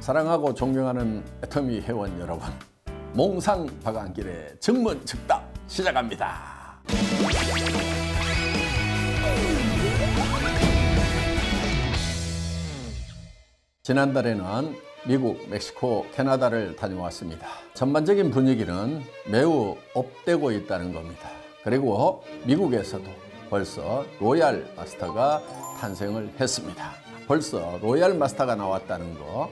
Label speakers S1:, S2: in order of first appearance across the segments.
S1: 사랑하고 존경하는 애터미 회원 여러분, 몽상 박완길의 증문즉답 시작합니다. 지난달에는 미국, 멕시코, 캐나다를 다녀왔습니다. 전반적인 분위기는 매우 업되고 있다는 겁니다. 그리고 미국에서도 벌써 로얄 마스터가 탄생을 했습니다. 벌써 로얄 마스터가 나왔다는 거,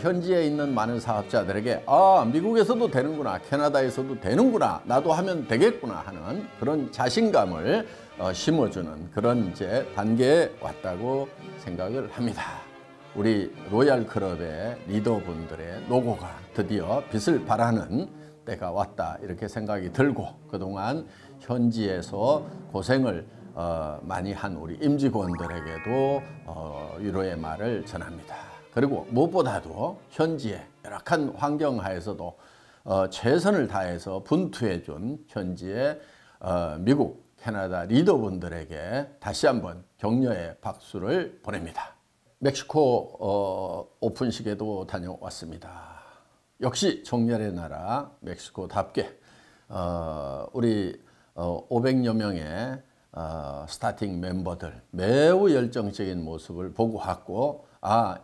S1: 현지에 있는 많은 사업자들에게 미국에서도 되는구나, 캐나다에서도 되는구나, 나도 하면 되겠구나 하는 그런 자신감을 심어주는 그런 이제 단계에 왔다고 생각을 합니다. 우리 로얄 클럽의 리더분들의 노고가 드디어 빛을 발하는 때가 왔다, 이렇게 생각이 들고, 그동안 현지에서 고생을 많이 한 우리 임직원들에게도 위로의 말을 전합니다. 그리고 무엇보다도 현지의 열악한 환경 하에서도 최선을 다해서 분투해 준 현지의 미국, 캐나다 리더분들에게 다시 한번 격려의 박수를 보냅니다. 멕시코 오픈식에도 다녀왔습니다. 역시 정열의 나라 멕시코답게 우리 500여 명의 스타팅 멤버들 매우 열정적인 모습을 보고 왔고,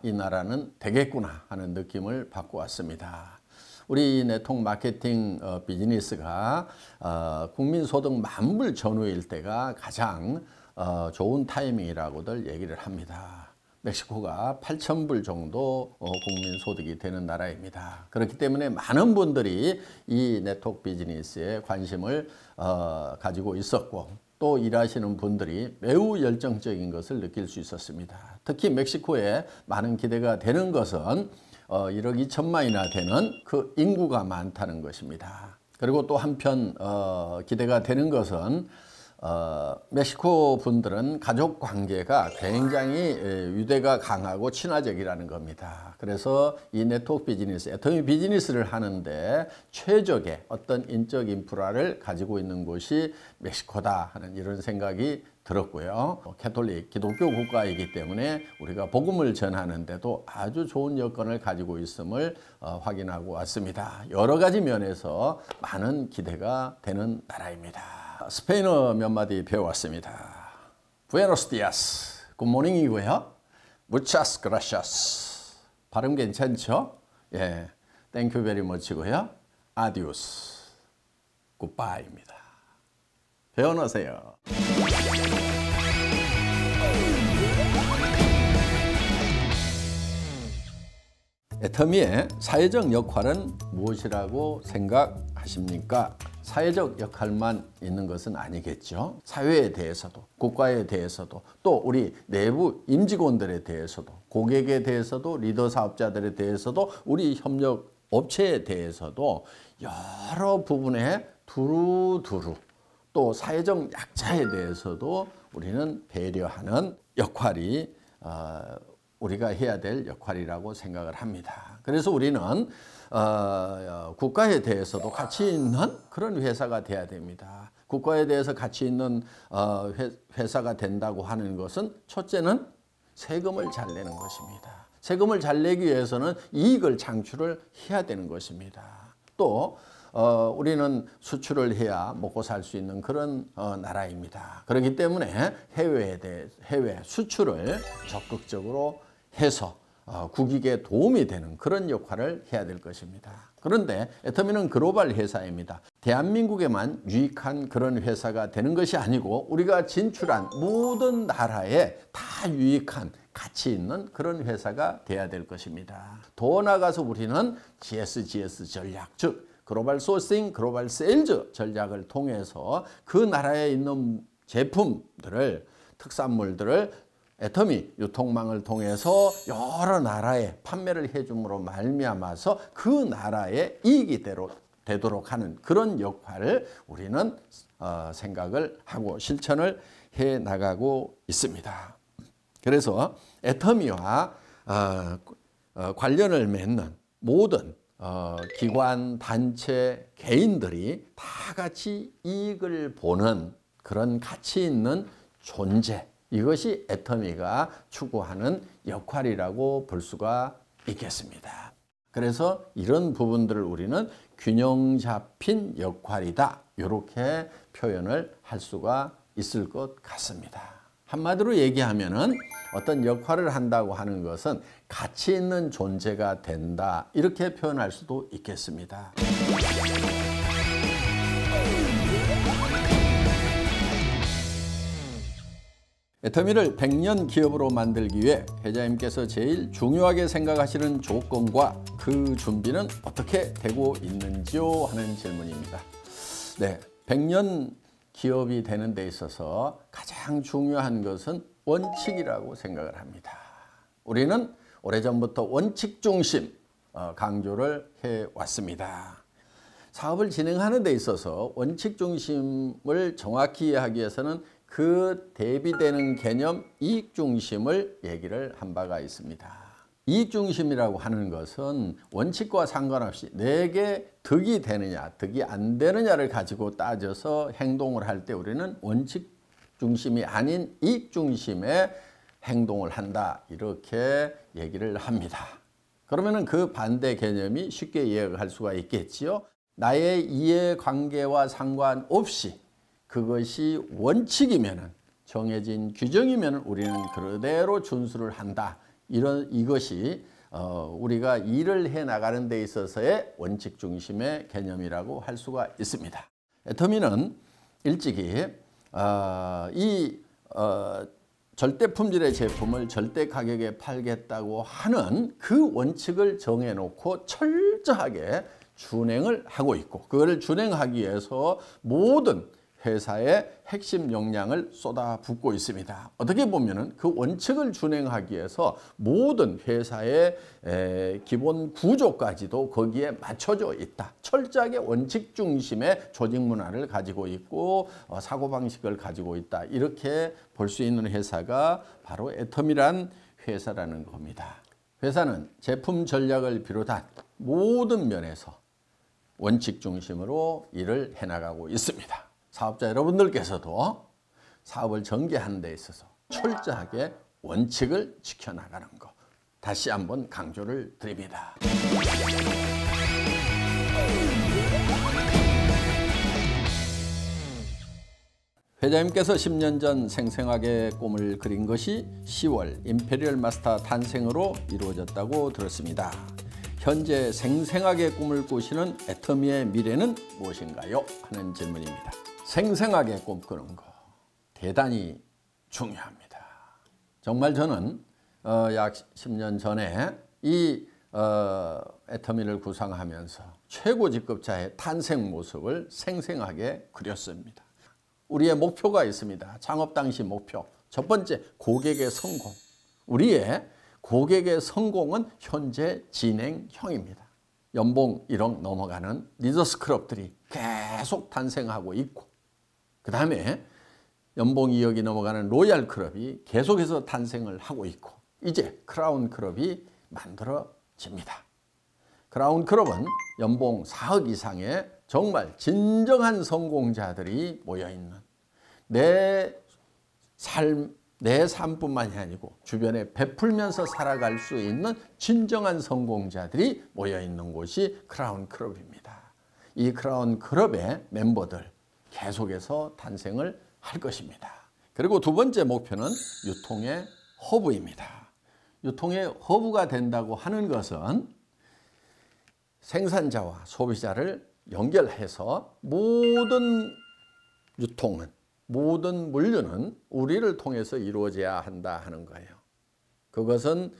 S1: 이 나라는 되겠구나 하는 느낌을 받고 왔습니다. 우리 네트워크 마케팅 비즈니스가 국민소득 10,000불 전후일 때가 가장 좋은 타이밍이라고들 얘기를 합니다. 멕시코가 8,000불 정도 국민소득이 되는 나라입니다. 그렇기 때문에 많은 분들이 이 네트워크 비즈니스에 관심을 가지고 있었고, 또 일하시는 분들이 매우 열정적인 것을 느낄 수 있었습니다. 특히 멕시코에 많은 기대가 되는 것은 1억 2천만이나 되는 그 인구가 많다는 것입니다. 그리고 또 한편 기대가 되는 것은 멕시코 분들은 가족 관계가 굉장히 유대가 강하고 친화적이라는 겁니다. 그래서 이 네트워크 비즈니스, 애터미 비즈니스를 하는데 최적의 어떤 인적 인프라를 가지고 있는 곳이 멕시코다 하는 이런 생각이 들었고요. 캐톨릭 기독교 국가이기 때문에 우리가 복음을 전하는데도 아주 좋은 여건을 가지고 있음을 확인하고 왔습니다. 여러 가지 면에서 많은 기대가 되는 나라입니다. 스페인어 몇 마디 배워왔습니다. Buenos días, 굿모닝이고요. Muchas gracias. 발음 괜찮죠? 예, Thank you very much고요. Adios, goodbye입니다. 배워놓으세요. 애터미의 사회적 역할은 무엇이라고 생각하십니까? 사회적 역할만 있는 것은 아니겠죠. 사회에 대해서도, 국가에 대해서도, 또 우리 내부 임직원들에 대해서도, 고객에 대해서도, 리더 사업자들에 대해서도, 우리 협력 업체에 대해서도 여러 부분에 두루두루, 또 사회적 약자에 대해서도 우리는 배려하는 역할이 우리가 해야 될 역할이라고 생각을 합니다. 그래서 우리는 국가에 대해서도 가치 있는 그런 회사가 돼야 됩니다. 국가에 대해서 가치 있는 회사가 된다고 하는 것은 첫째는 세금을 잘 내는 것입니다. 세금을 잘 내기 위해서는 이익을 창출을 해야 되는 것입니다. 또 우리는 수출을 해야 먹고 살 수 있는 그런 나라입니다. 그렇기 때문에 해외 수출을 적극적으로 해서 국익에 도움이 되는 그런 역할을 해야 될 것입니다. 그런데 애터미는 글로벌 회사입니다. 대한민국에만 유익한 그런 회사가 되는 것이 아니고 우리가 진출한 모든 나라에 다 유익한 가치 있는 그런 회사가 돼야 될 것입니다. 더 나아가서 우리는 GSGS 전략, 즉 글로벌 소싱, 글로벌 세일즈 전략을 통해서 그 나라에 있는 제품들을, 특산물들을 애터미 유통망을 통해서 여러 나라에 판매를 해줌으로 말미암아서 그 나라의 이익이 되도록 하는 그런 역할을 우리는 생각을 하고 실천을 해 나가고 있습니다. 그래서 애터미와 관련을 맺는 모든 기관, 단체, 개인들이 다 같이 이익을 보는 그런 가치 있는 존재, 이것이 애터미가 추구하는 역할이라고 볼 수가 있겠습니다. 그래서 이런 부분들을 우리는 균형 잡힌 역할이다, 이렇게 표현을 할 수가 있을 것 같습니다. 한마디로 얘기하면은 어떤 역할을 한다고 하는 것은 가치 있는 존재가 된다, 이렇게 표현할 수도 있겠습니다. 애터미를 100년 기업으로 만들기 위해 회장님께서 제일 중요하게 생각하시는 조건과 그 준비는 어떻게 되고 있는지요? 하는 질문입니다. 네, 100년 기업이 되는 데 있어서 가장 중요한 것은 원칙이라고 생각을 합니다. 우리는 오래전부터 원칙 중심 강조를 해왔습니다. 사업을 진행하는 데 있어서 원칙 중심을 정확히 이해하기 위해서는 그 대비되는 개념 이익 중심을 얘기를 한 바가 있습니다. 이익 중심이라고 하는 것은 원칙과 상관없이 내게 득이 되느냐, 득이 안 되느냐를 가지고 따져서 행동을 할 때 우리는 원칙 중심이 아닌 이익 중심의 행동을 한다, 이렇게 얘기를 합니다. 그러면 그 반대 개념이 쉽게 이해할 수가 있겠지요. 나의 이해관계와 상관없이 그것이 원칙이면, 정해진 규정이면 우리는 그대로 준수를 한다. 이것이 우리가 일을 해 나가는 데 있어서의 원칙 중심의 개념이라고 할 수가 있습니다. 애터미는 일찍이 절대 품질의 제품을 절대 가격에 팔겠다고 하는 그 원칙을 정해놓고 철저하게 준행을 하고 있고, 그거를 준행하기 위해서 모든 회사의 핵심 역량을 쏟아붓고 있습니다. 어떻게 보면은 그 원칙을 준행하기 위해서 모든 회사의 기본 구조까지도 거기에 맞춰져 있다. 철저하게 원칙 중심의 조직 문화를 가지고 있고 사고방식을 가지고 있다. 이렇게 볼 수 있는 회사가 바로 애터미란 회사라는 겁니다. 회사는 제품 전략을 비롯한 모든 면에서 원칙 중심으로 일을 해나가고 있습니다. 사업자 여러분들께서도 사업을 전개하는 데 있어서 철저하게 원칙을 지켜나가는 것, 다시 한번 강조를 드립니다. 회장님께서 10년 전 생생하게 꿈을 그린 것이 10월 임페리얼 마스터 탄생으로 이루어졌다고 들었습니다. 현재 생생하게 꿈을 꾸시는 애터미의 미래는 무엇인가요? 하는 질문입니다. 생생하게 꿈꾸는 거 대단히 중요합니다. 정말 저는 약 10년 전에 이 애터미를 구상하면서 최고 직급자의 탄생 모습을 생생하게 그렸습니다. 우리의 목표가 있습니다. 창업 당시 목표. 첫 번째, 고객의 성공. 우리의 고객의 성공은 현재 진행형입니다. 연봉 1억 넘어가는 리더스 클럽들이 계속 탄생하고 있고, 그 다음에 연봉 2억이 넘어가는 로얄 클럽이 계속해서 탄생을 하고 있고, 이제 크라운 클럽이 만들어집니다. 크라운 클럽은 연봉 4억 이상의 정말 진정한 성공자들이 모여있는, 내 삶뿐만이 아니고 주변에 베풀면서 살아갈 수 있는 진정한 성공자들이 모여있는 곳이 크라운 클럽입니다. 이 크라운 클럽의 멤버들 계속해서 탄생을 할 것입니다. 그리고 두 번째 목표는 유통의 허브입니다. 유통의 허브가 된다고 하는 것은 생산자와 소비자를 연결해서 모든 유통은, 모든 물류는 우리를 통해서 이루어져야 한다 하는 거예요. 그것은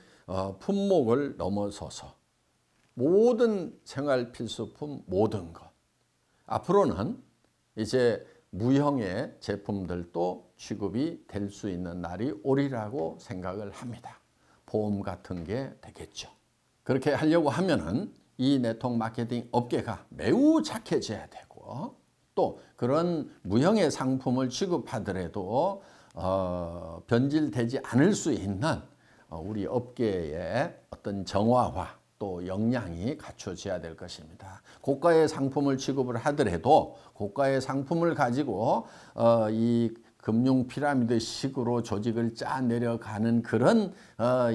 S1: 품목을 넘어서서 모든 생활 필수품, 모든 것. 앞으로는 이제 무형의 제품들도 취급이 될 수 있는 날이 오리라고 생각을 합니다. 보험 같은 게 되겠죠. 그렇게 하려고 하면은 이 네트워크 마케팅 업계가 매우 착해져야 되고, 또 그런 무형의 상품을 취급하더라도 변질되지 않을 수 있는 우리 업계의 어떤 정화와 또 역량이 갖춰져야 될 것입니다. 고가의 상품을 취급을 하더라도 고가의 상품을 가지고 이 금융 피라미드 식으로 조직을 짜 내려가는 그런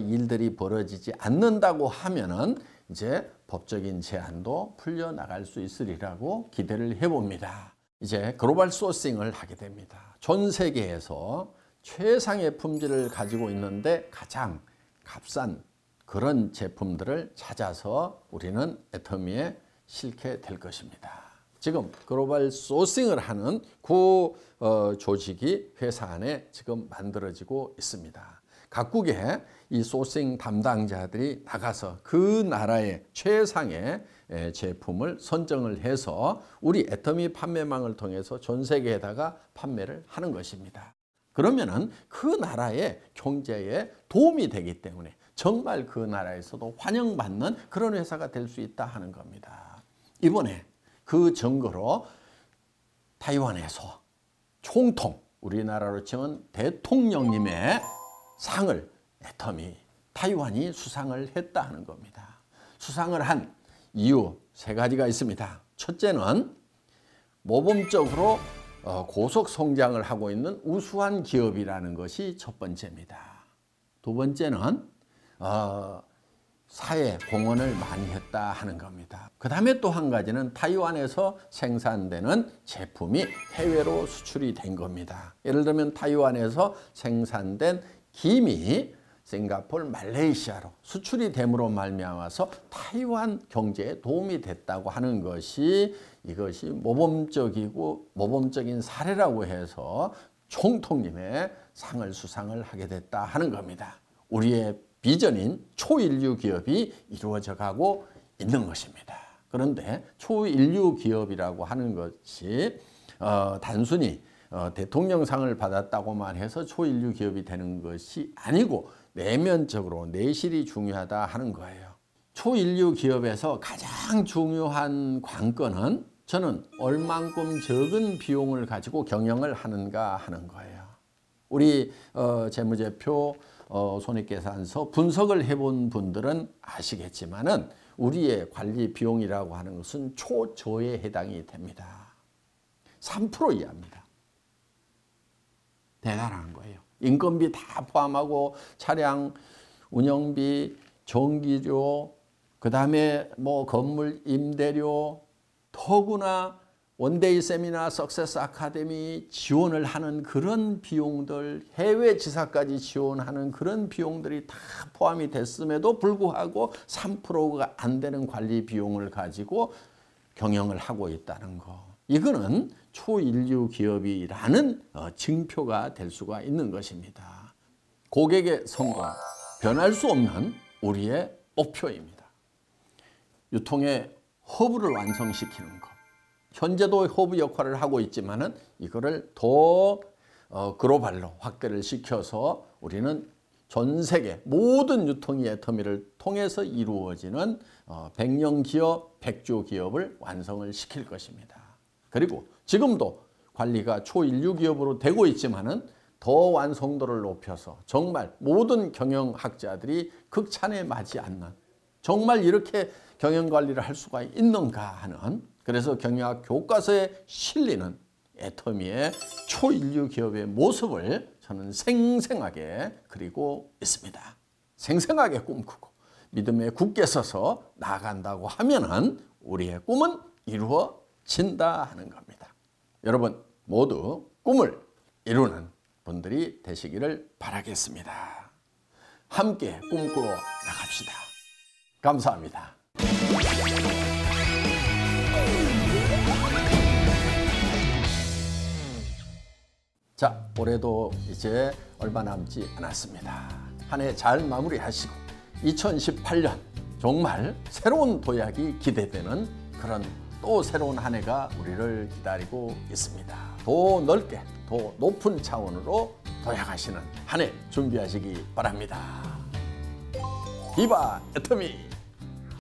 S1: 일들이 벌어지지 않는다고 하면은 이제 법적인 제한도 풀려나갈 수 있으리라고 기대를 해봅니다. 이제 글로벌 소싱을 하게 됩니다. 전 세계에서 최상의 품질을 가지고 있는데 가장 값싼 그런 제품들을 찾아서 우리는 애터미에 싣게 될 것입니다. 지금 글로벌 소싱을 하는 조직이 회사 안에 지금 만들어지고 있습니다. 각국의 이 소싱 담당자들이 나가서 그 나라의 최상의 제품을 선정을 해서 우리 애터미 판매망을 통해서 전 세계에다가 판매를 하는 것입니다. 그러면은 그 나라의 경제에 도움이 되기 때문에 정말 그 나라에서도 환영받는 그런 회사가 될 수 있다 하는 겁니다. 이번에 그 증거로 타이완에서 총통, 우리나라로 치면 대통령님의 상을 애터미 타이완이 수상을 했다 하는 겁니다. 수상을 한 이유 3가지가 있습니다. 첫째는 모범적으로 고속 성장을 하고 있는 우수한 기업이라는 것이 첫 번째입니다. 두 번째는 사회 공헌을 많이 했다 하는 겁니다. 그 다음에 또 한 가지는 타이완에서 생산되는 제품이 해외로 수출이 된 겁니다. 예를 들면 타이완에서 생산된 김이 싱가포르, 말레이시아로 수출이 됨으로 말미암아서 타이완 경제에 도움이 됐다고 하는 것이 이것이 모범적인 사례라고 해서 총통님의 상을 수상을 하게 됐다 하는 겁니다. 우리의 비전인 초인류 기업이 이루어져 가고 있는 것입니다. 그런데 초인류 기업이라고 하는 것이 단순히 대통령상을 받았다고만 해서 초인류 기업이 되는 것이 아니고 내면적으로 내실이 중요하다 하는 거예요. 초인류 기업에서 가장 중요한 관건은 저는 얼만큼 적은 비용을 가지고 경영을 하는가 하는 거예요. 우리 재무제표 손익계산서 분석을 해본 분들은 아시겠지만은 우리의 관리 비용이라고 하는 것은 초저에 해당이 됩니다. 3% 이하입니다. 대단한 거예요. 인건비 다 포함하고 차량 운영비, 전기료, 그 다음에 뭐 건물 임대료, 더구나 원데이 세미나 석세스 아카데미 지원을 하는 그런 비용들, 해외 지사까지 지원하는 그런 비용들이 다 포함이 됐음에도 불구하고 3%가 안 되는 관리 비용을 가지고 경영을 하고 있다는 거. 이거는 초인류 기업이라는 증표가 될 수가 있는 것입니다. 고객의 성과, 변할 수 없는 우리의 목표입니다. 유통의 허브를 완성시키는 것. 현재도 허브 역할을 하고 있지만은 이거를 더 글로벌로 확대를 시켜서 우리는 전 세계 모든 유통의 애터미를 통해서 이루어지는 100년 기업, 100조 기업을 완성을 시킬 것입니다. 그리고 지금도 관리가 초인류 기업으로 되고 있지만은 더 완성도를 높여서 정말 모든 경영학자들이 극찬에 맞지 않는 정말 이렇게 경영관리를 할 수가 있는가 하는 그래서 경영학 교과서에 실리는 애터미의 초인류 기업의 모습을 저는 생생하게 그리고 있습니다. 생생하게 꿈꾸고 믿음에 굳게 서서 나아간다고 하면은 우리의 꿈은 이루어진다 하는 겁니다. 여러분 모두 꿈을 이루는 분들이 되시기를 바라겠습니다. 함께 꿈꾸어 나갑시다. 감사합니다. 자, 올해도 이제 얼마 남지 않았습니다. 한 해 잘 마무리하시고 2018년 정말 새로운 도약이 기대되는 그런 또 새로운 한 해가 우리를 기다리고 있습니다. 더 넓게, 더 높은 차원으로 도약하시는 한 해 준비하시기 바랍니다. 비바 애터미!